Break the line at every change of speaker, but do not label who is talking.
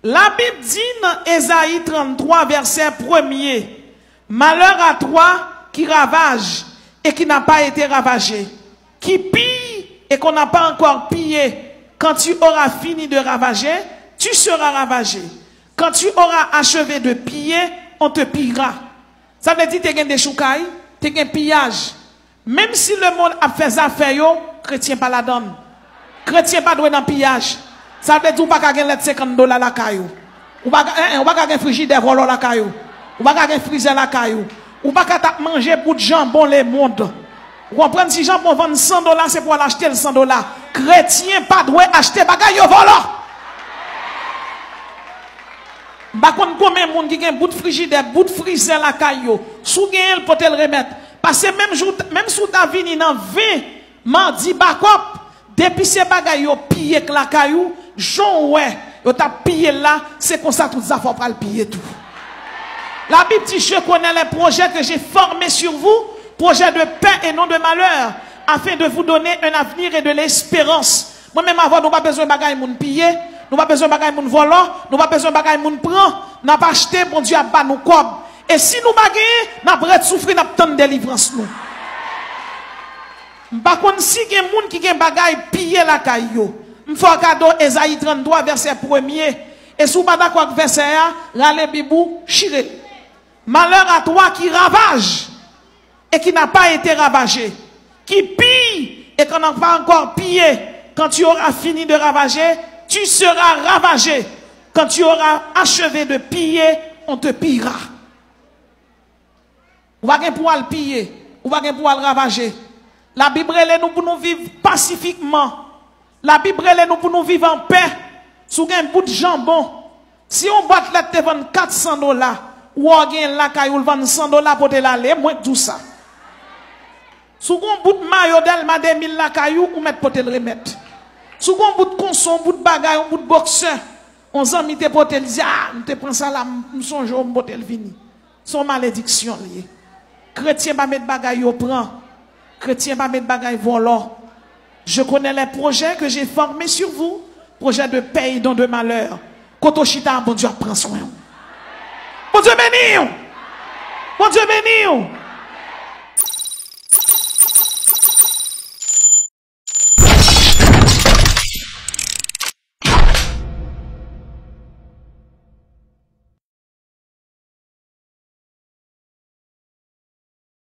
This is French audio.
La Bible dit dans Ésaïe 33, verset 1er, malheur à toi qui ravage et qui n'a pas été ravagé, qui pille et qu'on n'a pas encore pillé. Quand tu auras fini de ravager, tu seras ravagé. Quand tu auras achevé de piller, on te pillera. Ça veut dire que tu as des choukailles, tu as un pillage. Même si le monde a fait ça, chrétien pas la donne. Chrétien pas doué dans le pillage. Ça veut dire que tu n'as pas gagner $50 la caillou. Ou pas gagner frigidaire volant la caillou. Ou pas gagner freezer la caillou. Ou pas manger pour de jambon le monde. Vous comprenez, si jambon vend $100, c'est pour l'acheter le $100. Chrétien pas doué acheter bagaille volant. Par contre, combien de monde qui a un bout de frigidaire, bout de freezer la caillou, sous gain pour te le remettre. Parce que même si tu as venu dans 20 mardi bakop, depuis ces bagailles pillé que la caillou, Jean ouais, tu as pillé là, c'est comme ça tout ça faut pas le piller tout. La Bible dit je connais les projets que j'ai formés sur vous, projets de paix et non de malheur, afin de vous donner un avenir et de l'espérance. Moi-même avant nous pas besoin de bagailles moun piller. Nous n'avons pas besoin de bagaille moun volant, nous n'avons pas besoin de bagaille moun prend, nous n'avons pas acheté, bon Dieu a bas nous cob. Et si nous bagaille, nous avons souffrir, nous avons délivrance nous. Par contre, si il y a des gens qui ont bagaille piller la caillou, il faut cadeau Ésaïe 33 verset 1er. Et si vous pas d'accord avec verset là, râlez bibou, chiré. Malheur à toi qui ravage et qui n'a pas été ravagé, qui pille et qu'on n'a pas encore pillé. Quand tu auras fini de ravager, tu seras ravagé. Quand tu auras achevé de piller, on te pillera. Ou pas pouvoir le piller, ou pas pouvoir le ravager. La Bible est nous pour nous vivre pacifiquement. La Bible est nous pour nous vivre en paix. Sous un bout de jambon. Si on boit la te vend $400, ou on gagne la caille ou vend $100 pour te l'aller, moins tout ça. Sous un bout de maillot d'Elma 2000 la caillou, ou mettre pour te le remettre. Sous un bout de conson, un bout de bagaille, un bout de boxeur, on s'en mis pour te dire, ah, on te prend ça là, on songe au bout de vini. Son malédiction liée. Chrétien pas mettre bagaille au prend. Chrétien pas mettre bagaille volant. Je connais les projets que j'ai formés sur vous, projets de paix et non de malheur. Kotoshita, bon Dieu prend soin. Bon Dieu béni. Bon Dieu béni.